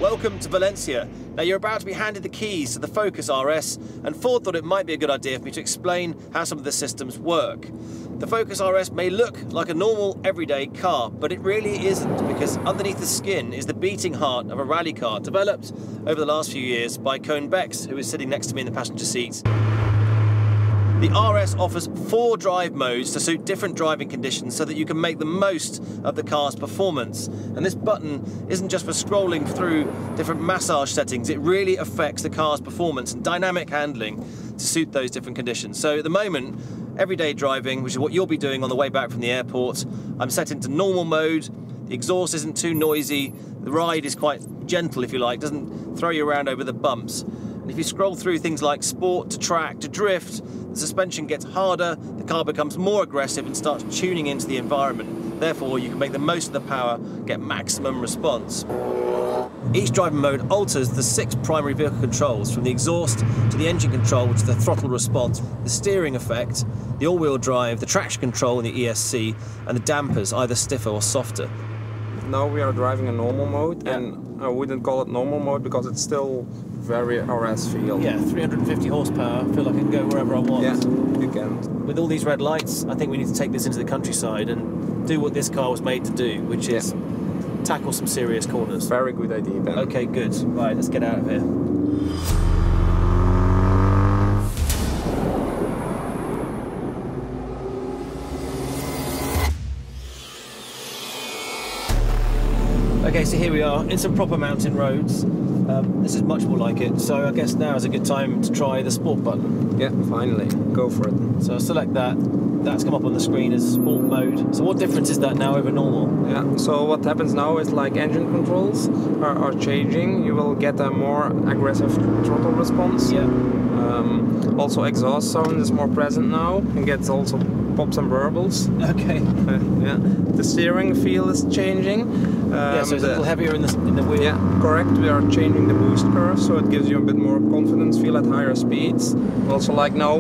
Welcome to Valencia. Now you're about to be handed the keys to the Focus RS, and Ford thought it might be a good idea for me to explain how some of the systems work. The Focus RS may look like a normal everyday car, but it really isn't, because underneath the skin is the beating heart of a rally car developed over the last few years by Cohn Bex, who is sitting next to me in the passenger seat. The RS offers 4 drive modes to suit different driving conditions so that you can make the most of the car's performance. And this button isn't just for scrolling through different massage settings, it really affects the car's performance and dynamic handling to suit those different conditions. So at the moment, everyday driving, which is what you'll be doing on the way back from the airport, I'm set into normal mode. The exhaust isn't too noisy, the ride is quite gentle if you like, doesn't throw you around over the bumps. And if you scroll through things like sport to track to drift, the suspension gets harder, the car becomes more aggressive and starts tuning into the environment. Therefore, you can make the most of the power, get maximum response. Each driving mode alters the 6 primary vehicle controls, from the exhaust to the engine control to the throttle response, the steering effect, the all-wheel drive, the traction control in the ESC, and the dampers, either stiffer or softer. Now we are driving a normal mode, and I wouldn't call it normal mode because it's still very RS feel. Yeah, 350 horsepower, I feel like I can go wherever I want. Yeah, you can. With all these red lights, I think we need to take this into the countryside and do what this car was made to do, which is tackle some serious corners. Very good idea, Ben. Okay, good. Right, let's get out of here. Okay, so here we are in some proper mountain roads. This is much more like it, so I guess now is a good time to try the sport button. Yeah, finally, go for it. So I'll select that. That's come up on the screen as sport mode. So what difference is that now over normal? Yeah, so what happens now is like engine controls are changing. You will get a more aggressive throttle response. Yeah. Also exhaust sound is more present now and gets also pops and burbles. Okay. Yeah. The steering feel is changing. Yeah, so it's a little heavier in the wheel. Yeah, correct. We are changing the boost curve, so it gives you a bit more confidence feel at higher speeds. Also, like now,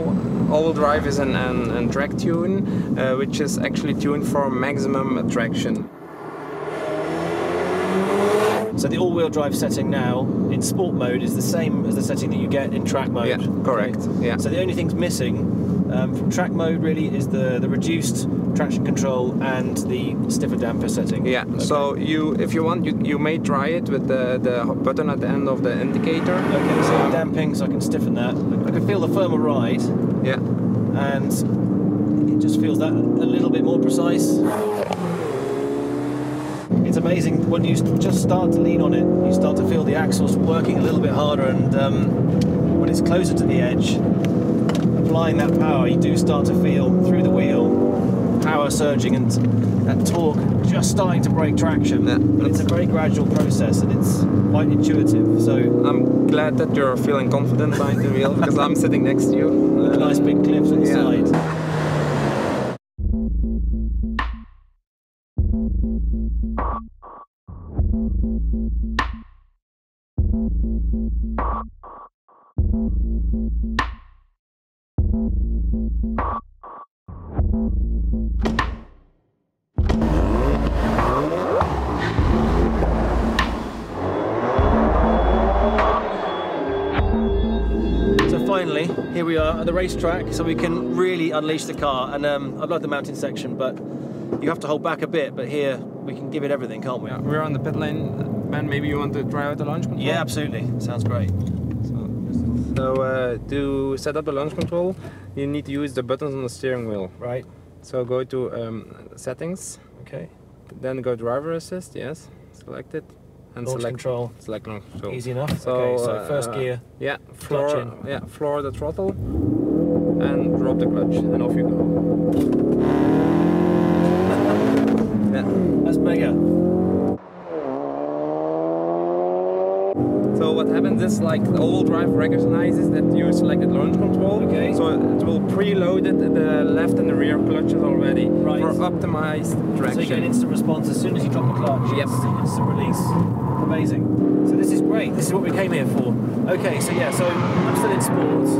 all-wheel drive is an track tune, which is actually tuned for maximum traction. So the all-wheel drive setting now in sport mode is the same as the setting that you get in track mode. Yeah, correct. Okay. Yeah. So the only things missing from track mode really is the reduced traction control and the stiffer damper setting. Yeah. Okay. So if you want, you may try it with the button at the end of the indicator. Okay. So damping, so I can stiffen that. I can feel the firmer ride. Yeah. And it just feels that a little bit more precise. It's amazing when you just start to lean on it, you start to feel the axles working a little bit harder, and when it's closer to the edge, applying that power, you do start to feel through the wheel power surging and that torque just starting to break traction. Yeah, but it's a very gradual process and it's quite intuitive. So I'm glad that you're feeling confident behind the wheel because I'm sitting next to you. With nice big clips inside. Yeah. Finally, here we are at the racetrack, so we can really unleash the car. And I love the mountain section, but you have to hold back a bit. But here, we can give it everything, can't we? Yeah, we're on the pit lane. Ben, maybe you want to try out the launch control? Yeah, absolutely. Sounds great. So to set up the launch control, you need to use the buttons on the steering wheel. Right. So go to settings. Okay. Then go driver assist. Yes. Select it. And launch control. Select launch control. Easy enough. So, okay, so first gear. Yeah, floor. Yeah, floor the throttle and drop the clutch, and off you go. Yeah, that's mega. So what happens is, like, the all-wheel drive recognizes that you selected launch control. Okay. So it will preload it, the left and the rear clutches already for optimized traction. So you get an instant response as soon as you drop the clutch. Yep. Instant release. Amazing. So this is great. This is what we came here for. Okay, so yeah, so I'm still in sports.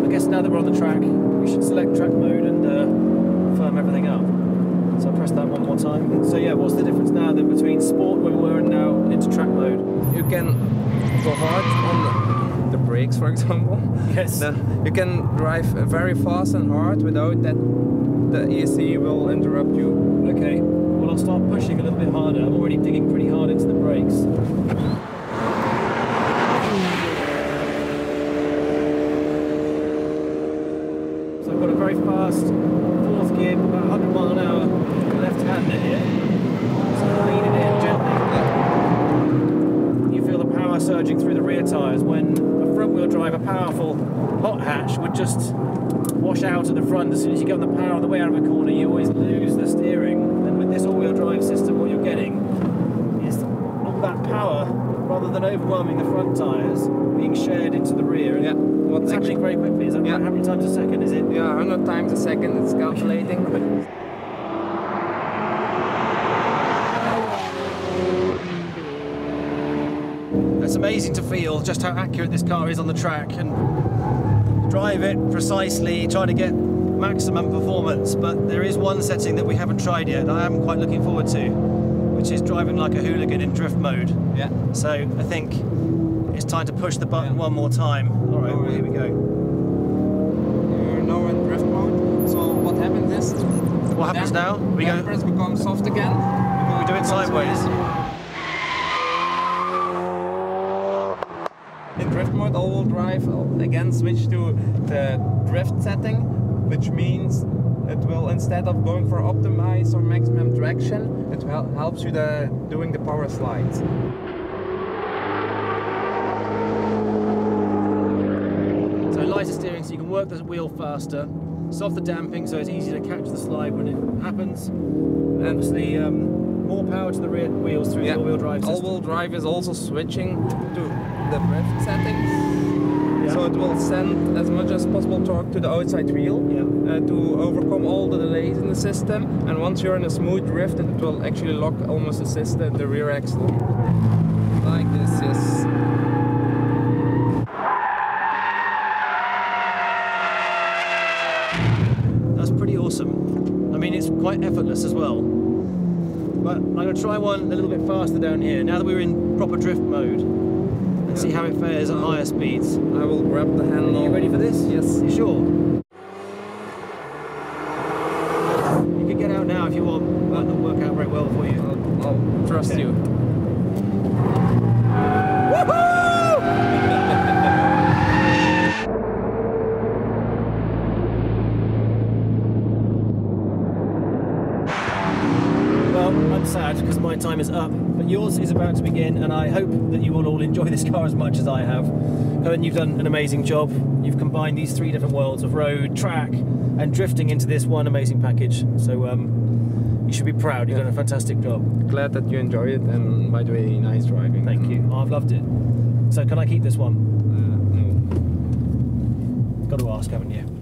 I guess now that we're on the track, we should select track mode and firm everything up. So I'll press that one more time. So yeah, what's the difference now then between sport where we were and now into track mode? can go hard on the brakes, for example. Yes. You can drive very fast and hard without that the AC will interrupt you. Okay, well I'll start pushing a little bit harder. I'm already digging pretty hard into the brakes. So I've got a very fast fourth gear, about 100 miles an hour, left-hander here. So I'm leaning in gently. You feel the power surging through the rear tyres when a front-wheel drive, a powerful hot hatch would just wash out at the front. As soon as you get on the power on the way out of a corner, you always lose the steering. And with this all-wheel drive system, what you're getting is all that power, rather than overwhelming the front tyres, being shared into the rear. Yeah. It's happening very quickly. Is that yeah. How many times a second is it? Yeah, 100 times a second it's calculating. It's amazing to feel just how accurate this car is on the track and drive it precisely, try to get maximum performance. But there is one setting that we haven't tried yet, I am quite looking forward to, which is driving like a hooligan in drift mode. Yeah. So I think it's time to push the button one more time. All right, well, here we go. You're now in drift mode. So what happens is... What happens now? We go. Dampers become soft again. We do it sideways. In drift mode, all-wheel drive again switch to the drift setting, which means it will, instead of going for optimize or maximum traction, it helps you doing the power slides. So lighter steering, so you can work the wheel faster. Soft the damping, so it's easy to catch the slide when it happens. And obviously, more power to the rear wheels through the all-wheel drive system. All-wheel drive is also switching to the drift settings, so it will send as much as possible torque to the outside wheel to overcome all the delays in the system. And once you're in a smooth drift, it will actually lock almost assist the rear axle, like this. Yes. That's pretty awesome. I mean, it's quite effortless as well. But I'm going to try one a little bit faster down here, now that we're in proper drift mode, and see how it fares at higher speeds. I will grab the handle. Are you ready for this? Yes. You sure? You can get out now if you want. That will work out very well for you. I'll trust you. Well, I'm sad because my time is up, but yours is about to begin, and I hope that you will all enjoy this car as much as I have. Colin, you've done an amazing job. You've combined these three different worlds of road, track, and drifting into this one amazing package. So you should be proud. You've done a fantastic job. Glad that you enjoyed it, and by the way, nice driving. Thank you. I've loved it. So can I keep this one? No. Got to ask, haven't you?